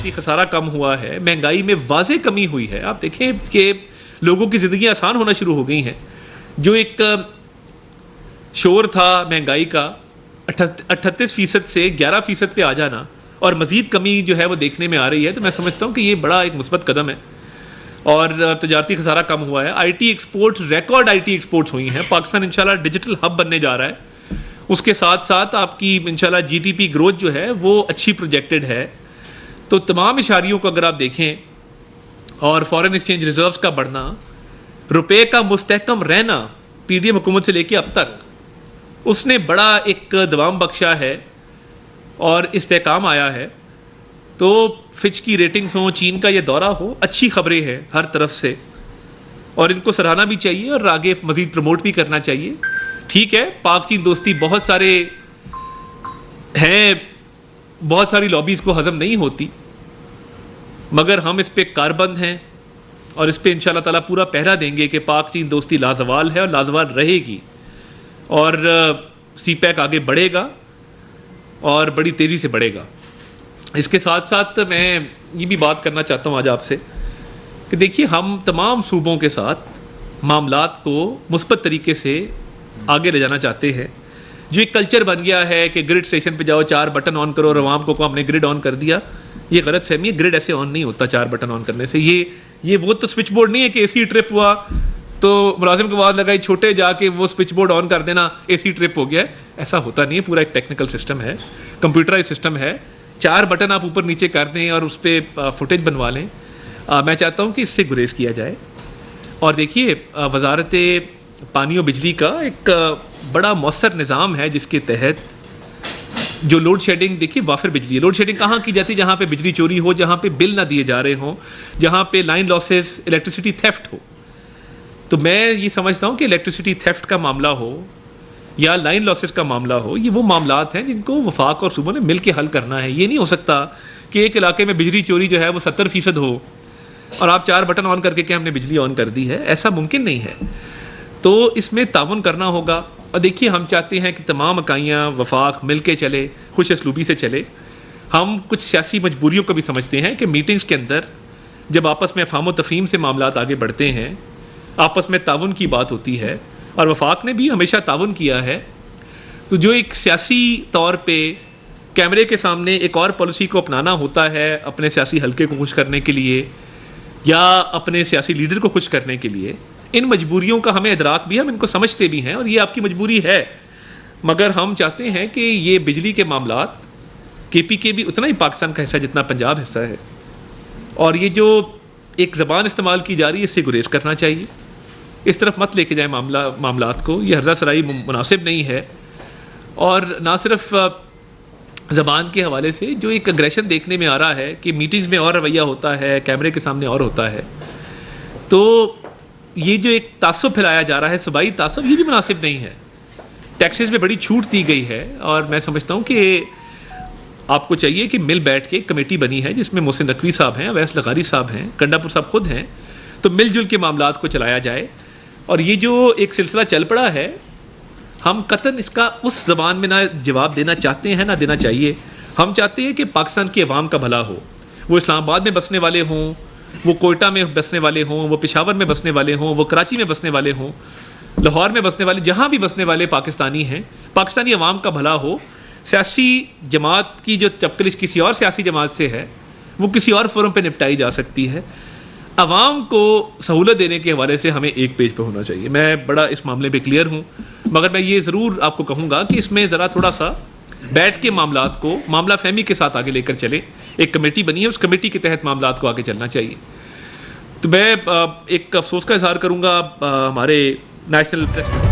تجارتی خسارہ کم ہوا ہے, مہنگائی میں واضح کمی ہوئی ہے. آپ دیکھیں کہ لوگوں کی زندگیاں آسان ہونا شروع ہو گئی ہیں. جو ایک شور تھا مہنگائی کا 38% سے 11% پہ آ جانا اور مزید کمی جو ہے وہ دیکھنے میں آ رہی ہے, تو میں سمجھتا ہوں کہ یہ بڑا ایک مثبت قدم ہے. اور تجارتی خسارہ کم ہوا ہے. I T exports, record I T exports ہوئی ہیں. پاکستان انشاءاللہ ڈیجیٹل ہب بننے جا رہا ہے. اس کے ساتھ ساتھ آپ کی انشاءاللہ جی ٹی پی گروتھ جو ہے وہ اچھی پروجیکٹڈ ہے. تو تمام اشاریوں کو اگر آپ دیکھیں, اور فارن ایکسچینج ریزروز کا بڑھنا, روپے کا مستحکم رہنا پی ڈی ایم حکومت سے لے کے اب تک, اس نے بڑا ایک دوام بخشا ہے اور استحکام آیا ہے. تو فچ کی ریٹنگز ہوں, چین کا یہ دورہ ہو, اچھی خبریں ہیں ہر طرف سے, اور ان کو سراہنا بھی چاہیے اور آگے مزید پروموٹ بھی کرنا چاہیے. ٹھیک ہے, پاک چین دوستی بہت سارے ہیں, بہت ساری لابیز کو ہضم نہیں ہوتی, مگر ہم اس پہ کاربند ہیں اور اس پہ انشاءاللہ تعالیٰ پورا پہرا دیں گے کہ پاک چین دوستی لازوال ہے اور لازوال رہے گی, اور سی پیک آگے بڑھے گا اور بڑی تیزی سے بڑھے گا. اس کے ساتھ ساتھ میں یہ بھی بات کرنا چاہتا ہوں آج آپ سے کہ دیکھیے, ہم تمام صوبوں کے ساتھ معاملات کو مثبت طریقے سے آگے لے جانا چاہتے ہیں. جو ایک کلچر بن گیا ہے کہ گرڈ اسٹیشن پہ جاؤ, 4 بٹن آن کرو اور عوام کو ہم نے گرڈ آن کر دیا, یہ غلط فہمی ہے. گرڈ ایسے آن نہیں ہوتا 4 بٹن آن کرنے سے. یہ وہ تو سوئچ بورڈ نہیں ہے کہ اے سی ٹرپ ہوا تو ملازم کو آواز لگائی چھوٹے جا کے وہ سوئچ بورڈ آن کر دینا, اے سی ٹرپ ہو گیا. ایسا ہوتا نہیں ہے. پورا ایک ٹیکنیکل سسٹم ہے, کمپیوٹرائز سسٹم ہے. 4 بٹن آپ اوپر نیچے کر دیں اور اس پہ فوٹیج بنوا لیں. میں چاہتا ہوں کہ اس سے گریز کیا جائے. اور دیکھیے, وزارت پانی و بجلی کا ایک بڑا مؤثر نظام ہے جس کے تحت جو لوڈ شیڈنگ, دیکھیے وافر بجلی ہے. لوڈ شیڈنگ کہاں کی جاتی ہے؟ جہاں پہ بجلی چوری ہو, جہاں پہ بل نہ دیے جا رہے ہوں, جہاں پہ لائن لاسز, الیکٹریسٹی تھیفٹ ہو. تو میں یہ سمجھتا ہوں کہ الیکٹریسٹی تھیفٹ کا معاملہ ہو یا لائن لاسز کا معاملہ ہو, یہ وہ معاملات ہیں جن کو وفاق اور صوبوں نے مل کے حل کرنا ہے. یہ نہیں ہو سکتا کہ ایک علاقے میں بجلی چوری جو ہے وہ 70% ہو اور آپ 4 بٹن آن کر کے کہ ہم نے بجلی آن کر دی ہے. ایسا ممکن نہیں ہے. تو اس میں تعاون کرنا ہوگا. اور دیکھیے, ہم چاہتے ہیں کہ تمام اکائیاں وفاق مل کے چلے, خوش اسلوبی سے چلے. ہم کچھ سیاسی مجبوریوں کو بھی سمجھتے ہیں کہ میٹنگز کے اندر جب آپس میں افہام و تفہیم سے معاملات آگے بڑھتے ہیں, آپس میں تعاون کی بات ہوتی ہے, اور وفاق نے بھی ہمیشہ تعاون کیا ہے, تو جو ایک سیاسی طور پہ کیمرے کے سامنے ایک اور پالیسی کو اپنانا ہوتا ہے اپنے سیاسی حلقے کو خوش کرنے کے لیے یا اپنے سیاسی لیڈر کو خوش کرنے کے لیے, ان مجبوریوں کا ہمیں ادراک بھی ہے, ہم ان کو سمجھتے بھی ہیں, اور یہ آپ کی مجبوری ہے. مگر ہم چاہتے ہیں کہ یہ بجلی کے معاملات کے پی کے بھی اتنا ہی پاکستان کا حصہ جتنا پنجاب حصہ ہے, اور یہ جو ایک زبان استعمال کی جا رہی ہے اس سے گریز کرنا چاہیے. اس طرف مت لے کے جائیں معاملات کو. یہ ہرزہ سرائی مناسب نہیں ہے. اور نہ صرف زبان کے حوالے سے جو ایک اگریشن دیکھنے میں آ رہا ہے کہ میٹنگز میں اور رویہ ہوتا ہے, کیمرے کے سامنے اور ہوتا ہے, تو یہ جو ایک تعصب پھیلایا جا رہا ہے, صوبائی تعصب, یہ بھی مناسب نہیں ہے. ٹیکسز میں بڑی چھوٹ دی گئی ہے, اور میں سمجھتا ہوں کہ آپ کو چاہیے کہ مل بیٹھ کے کمیٹی بنی ہے جس میں محسن نقوی صاحب ہیں, اویس لغاری صاحب ہیں, کنڈا پور صاحب خود ہیں, تو مل جل کے معاملات کو چلایا جائے. اور یہ جو ایک سلسلہ چل پڑا ہے, ہم قطعاً اس کا اس زبان میں نہ جواب دینا چاہتے ہیں نہ دینا چاہیے. ہم چاہتے ہیں کہ پاکستان کی عوام کا بھلا ہو. وہ اسلام آباد میں بسنے والے ہوں, وہ کوئٹہ میں بسنے والے ہوں, وہ پشاور میں بسنے والے ہوں, وہ کراچی میں بسنے والے ہوں, لاہور میں بسنے والے, جہاں بھی بسنے والے پاکستانی ہیں, پاکستانی عوام کا بھلا ہو. سیاسی جماعت کی جو چپکلش کسی اور سیاسی جماعت سے ہے وہ کسی اور فورم پہ نپٹائی جا سکتی ہے. عوام کو سہولت دینے کے حوالے سے ہمیں ایک پیج پہ ہونا چاہیے. میں بڑا اس معاملے پہ کلیئر ہوں, مگر میں یہ ضرور آپ کو کہوں گا کہ اس میں ذرا تھوڑا سا بیٹھ کے معاملات کو معاملہ فہمی کے ساتھ آگے لے کر چلے. ایک کمیٹی بنی ہے, اس کمیٹی کے تحت معاملات کو آگے چلنا چاہیے. تو میں ایک افسوس کا اظہار کروں گا, ہمارے نیشنل پریس